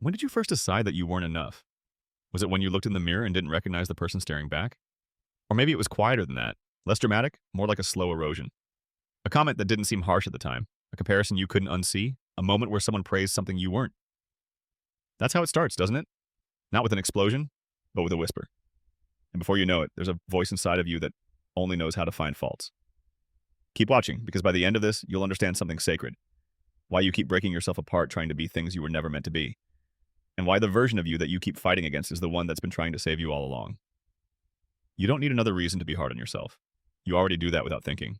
When did you first decide that you weren't enough? Was it when you looked in the mirror and didn't recognize the person staring back? Or maybe it was quieter than that, less dramatic, more like a slow erosion. A comment that didn't seem harsh at the time, a comparison you couldn't unsee, a moment where someone praised something you weren't. That's how it starts, doesn't it? Not with an explosion, but with a whisper. And before you know it, there's a voice inside of you that only knows how to find faults. Keep watching, because by the end of this, you'll understand something sacred. Why you keep breaking yourself apart trying to be things you were never meant to be. And why the version of you that you keep fighting against is the one that's been trying to save you all along. You don't need another reason to be hard on yourself. You already do that without thinking.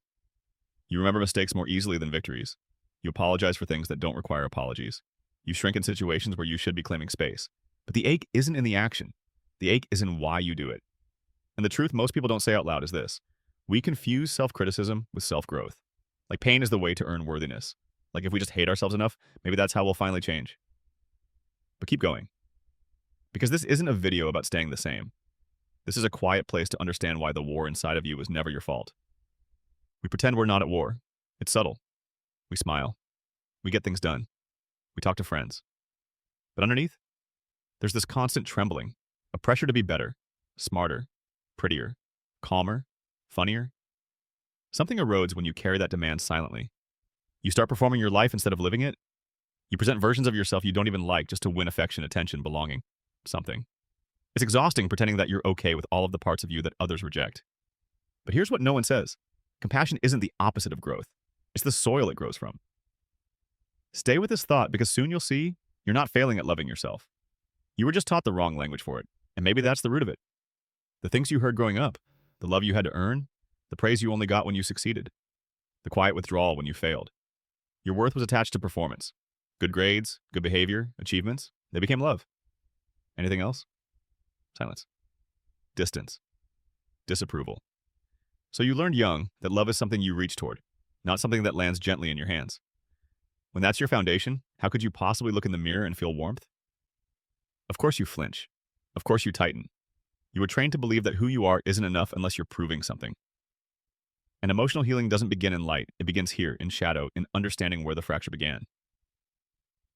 You remember mistakes more easily than victories. You apologize for things that don't require apologies. You shrink in situations where you should be claiming space. But the ache isn't in the action. The ache is in why you do it. And the truth most people don't say out loud is this. We confuse self-criticism with self-growth. Like pain is the way to earn worthiness. Like if we just hate ourselves enough, maybe that's how we'll finally change. But keep going. Because this isn't a video about staying the same. This is a quiet place to understand why the war inside of you was never your fault. We pretend we're not at war. It's subtle. We smile. We get things done. We talk to friends. But underneath, there's this constant trembling, a pressure to be better, smarter, prettier, calmer, funnier. Something erodes when you carry that demand silently. You start performing your life instead of living it. You present versions of yourself you don't even like just to win affection, attention, belonging, something. It's exhausting pretending that you're okay with all of the parts of you that others reject. But here's what no one says. Compassion isn't the opposite of growth. It's the soil it grows from. Stay with this thought because soon you'll see you're not failing at loving yourself. You were just taught the wrong language for it, and maybe that's the root of it. The things you heard growing up, the love you had to earn, the praise you only got when you succeeded, the quiet withdrawal when you failed. Your worth was attached to performance. Good grades, good behavior, achievements, they became love. Anything else? Silence. Distance. Disapproval. So you learned young that love is something you reach toward, not something that lands gently in your hands. When that's your foundation, how could you possibly look in the mirror and feel warmth? Of course you flinch. Of course you tighten. You were trained to believe that who you are isn't enough unless you're proving something. And emotional healing doesn't begin in light. It begins here, in shadow, in understanding where the fracture began.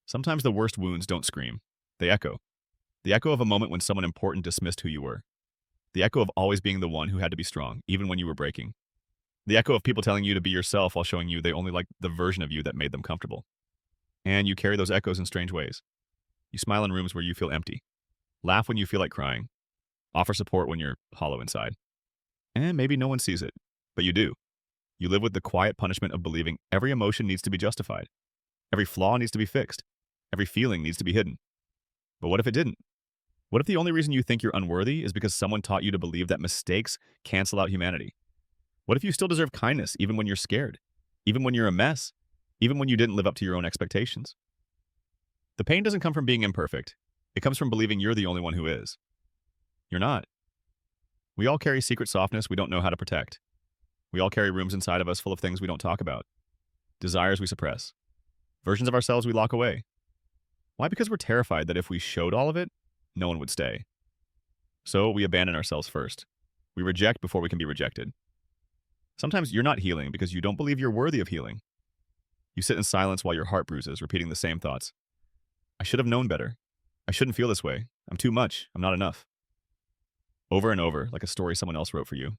Sometimes the worst wounds don't scream. They echo. The echo of a moment when someone important dismissed who you were. The echo of always being the one who had to be strong, even when you were breaking. The echo of people telling you to be yourself while showing you they only liked the version of you that made them comfortable. And you carry those echoes in strange ways. You smile in rooms where you feel empty. Laugh when you feel like crying. Offer support when you're hollow inside. And maybe no one sees it, but you do. You live with the quiet punishment of believing every emotion needs to be justified. Every flaw needs to be fixed. Every feeling needs to be hidden. But what if it didn't? What if the only reason you think you're unworthy is because someone taught you to believe that mistakes cancel out humanity? What if you still deserve kindness even when you're scared? Even when you're a mess? Even when you didn't live up to your own expectations? The pain doesn't come from being imperfect. It comes from believing you're the only one who is. You're not. We all carry secret softness we don't know how to protect. We all carry rooms inside of us full of things we don't talk about. Desires we suppress. Versions of ourselves we lock away. Why? Because we're terrified that if we showed all of it, no one would stay. So we abandon ourselves first. We reject before we can be rejected. Sometimes you're not healing because you don't believe you're worthy of healing. You sit in silence while your heart bruises, repeating the same thoughts. I should have known better. I shouldn't feel this way. I'm too much. I'm not enough. Over and over, like a story someone else wrote for you.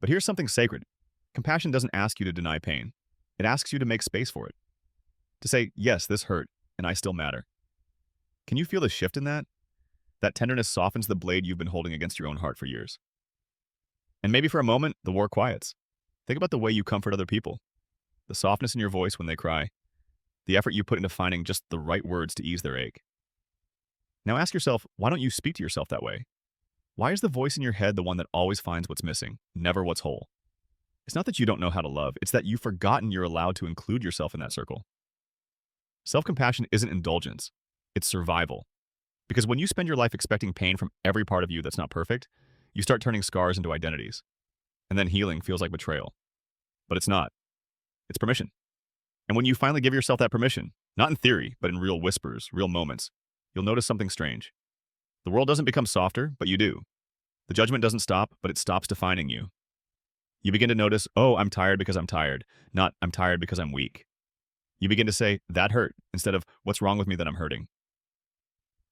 But here's something sacred. Compassion doesn't ask you to deny pain. It asks you to make space for it. To say, yes, this hurt, and I still matter. Can you feel the shift in that? That tenderness softens the blade you've been holding against your own heart for years. And maybe for a moment, the war quiets. Think about the way you comfort other people. The softness in your voice when they cry. The effort you put into finding just the right words to ease their ache. Now ask yourself, why don't you speak to yourself that way? Why is the voice in your head the one that always finds what's missing, never what's whole? It's not that you don't know how to love, it's that you've forgotten you're allowed to include yourself in that circle. Self-compassion isn't indulgence, it's survival. Because when you spend your life expecting pain from every part of you that's not perfect, you start turning scars into identities. And then healing feels like betrayal. But it's not. It's permission. And when you finally give yourself that permission, not in theory, but in real whispers, real moments, you'll notice something strange. The world doesn't become softer, but you do. The judgment doesn't stop, but it stops defining you. You begin to notice, oh, I'm tired because I'm tired, not I'm tired because I'm weak. You begin to say, that hurt, instead of what's wrong with me that I'm hurting.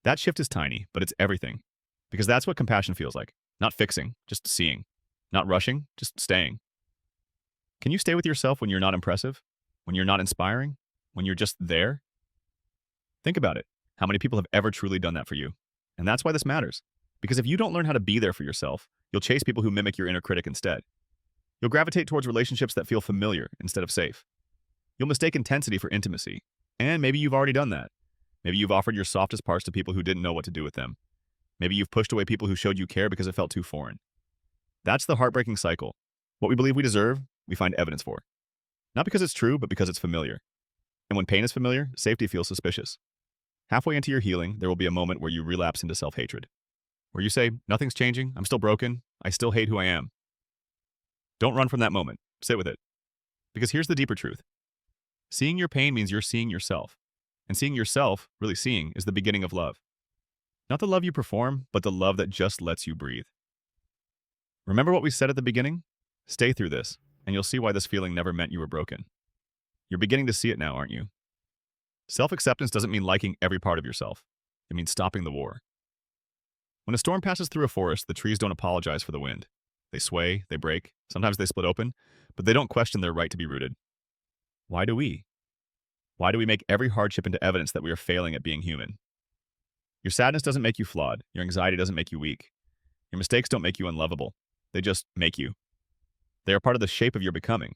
That shift is tiny, but it's everything. Because that's what compassion feels like. Not fixing, just seeing. Not rushing, just staying. Can you stay with yourself when you're not impressive? When you're not inspiring? When you're just there? Think about it. How many people have ever truly done that for you? And that's why this matters. Because if you don't learn how to be there for yourself, you'll chase people who mimic your inner critic instead. You'll gravitate towards relationships that feel familiar instead of safe. You'll mistake intensity for intimacy. And maybe you've already done that. Maybe you've offered your softest parts to people who didn't know what to do with them. Maybe you've pushed away people who showed you care because it felt too foreign. That's the heartbreaking cycle. What we believe we deserve, we find evidence for. Not because it's true, but because it's familiar. And when pain is familiar, safety feels suspicious. Halfway into your healing, there will be a moment where you relapse into self-hatred. Where you say, nothing's changing, I'm still broken, I still hate who I am. Don't run from that moment. Sit with it. Because here's the deeper truth. Seeing your pain means you're seeing yourself. And seeing yourself, really seeing, is the beginning of love. Not the love you perform, but the love that just lets you breathe. Remember what we said at the beginning? Stay through this, and you'll see why this feeling never meant you were broken. You're beginning to see it now, aren't you? Self-acceptance doesn't mean liking every part of yourself. It means stopping the war. When a storm passes through a forest, the trees don't apologize for the wind. They sway, they break, sometimes they split open, but they don't question their right to be rooted. Why do we? Why do we make every hardship into evidence that we are failing at being human? Your sadness doesn't make you flawed. Your anxiety doesn't make you weak. Your mistakes don't make you unlovable. They just make you. They are part of the shape of your becoming.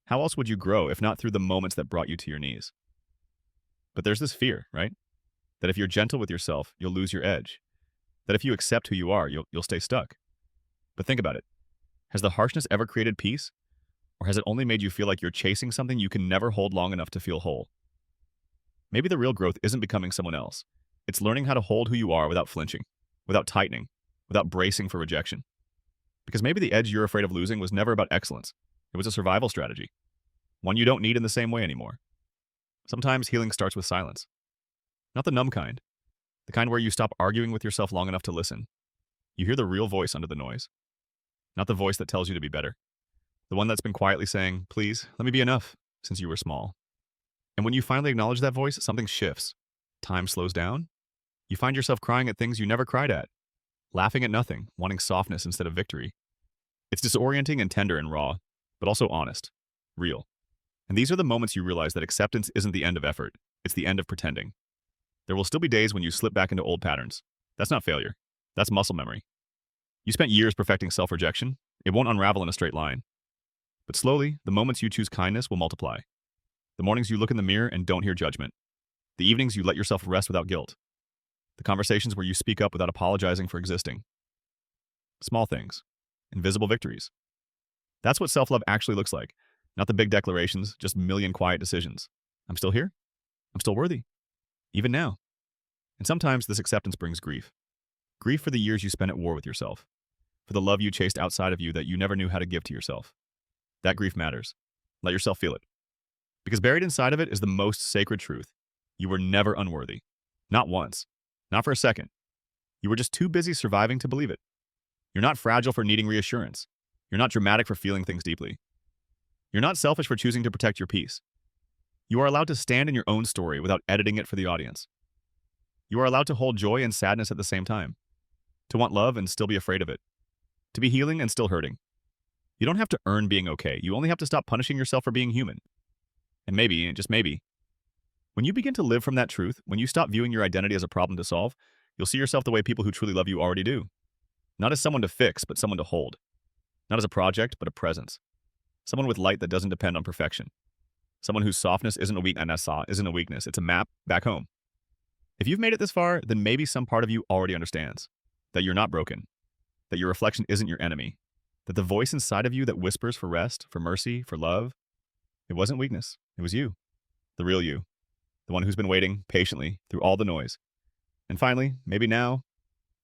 How else would you grow if not through the moments that brought you to your knees? But there's this fear, right? That if you're gentle with yourself, you'll lose your edge. That if you accept who you are, you'll stay stuck. But think about it. Has the harshness ever created peace? Or has it only made you feel like you're chasing something you can never hold long enough to feel whole? Maybe the real growth isn't becoming someone else. It's learning how to hold who you are without flinching, without tightening, without bracing for rejection. Because maybe the edge you're afraid of losing was never about excellence. It was a survival strategy. One you don't need in the same way anymore. Sometimes healing starts with silence. Not the numb kind. The kind where you stop arguing with yourself long enough to listen. You hear the real voice under the noise. Not the voice that tells you to be better. The one that's been quietly saying, please, let me be enough, since you were small. And when you finally acknowledge that voice, something shifts. Time slows down. You find yourself crying at things you never cried at. Laughing at nothing, wanting softness instead of victory. It's disorienting and tender and raw, but also honest, real. And these are the moments you realize that acceptance isn't the end of effort, it's the end of pretending. There will still be days when you slip back into old patterns. That's not failure. That's muscle memory. You spent years perfecting self-rejection. It won't unravel in a straight line. But slowly, the moments you choose kindness will multiply. The mornings you look in the mirror and don't hear judgment. The evenings you let yourself rest without guilt. The conversations where you speak up without apologizing for existing. Small things. Invisible victories. That's what self-love actually looks like. Not the big declarations, just a million quiet decisions. I'm still here. I'm still worthy. Even now. And sometimes this acceptance brings grief. Grief for the years you spent at war with yourself. For the love you chased outside of you that you never knew how to give to yourself. That grief matters. Let yourself feel it. Because buried inside of it is the most sacred truth. You were never unworthy. Not once. Not for a second. You were just too busy surviving to believe it. You're not fragile for needing reassurance. You're not dramatic for feeling things deeply. You're not selfish for choosing to protect your peace. You are allowed to stand in your own story without editing it for the audience. You are allowed to hold joy and sadness at the same time. To want love and still be afraid of it. To be healing and still hurting. You don't have to earn being okay. You only have to stop punishing yourself for being human. And maybe, and just maybe, when you begin to live from that truth, when you stop viewing your identity as a problem to solve, you'll see yourself the way people who truly love you already do. Not as someone to fix, but someone to hold. Not as a project, but a presence. Someone with light that doesn't depend on perfection. Someone whose softness isn't a weakness, it's a map back home. If you've made it this far, then maybe some part of you already understands that you're not broken, that your reflection isn't your enemy, that the voice inside of you that whispers for rest, for mercy, for love, it wasn't weakness, it was you, the real you, the one who's been waiting patiently through all the noise. And finally, maybe now,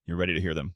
you're ready to hear them.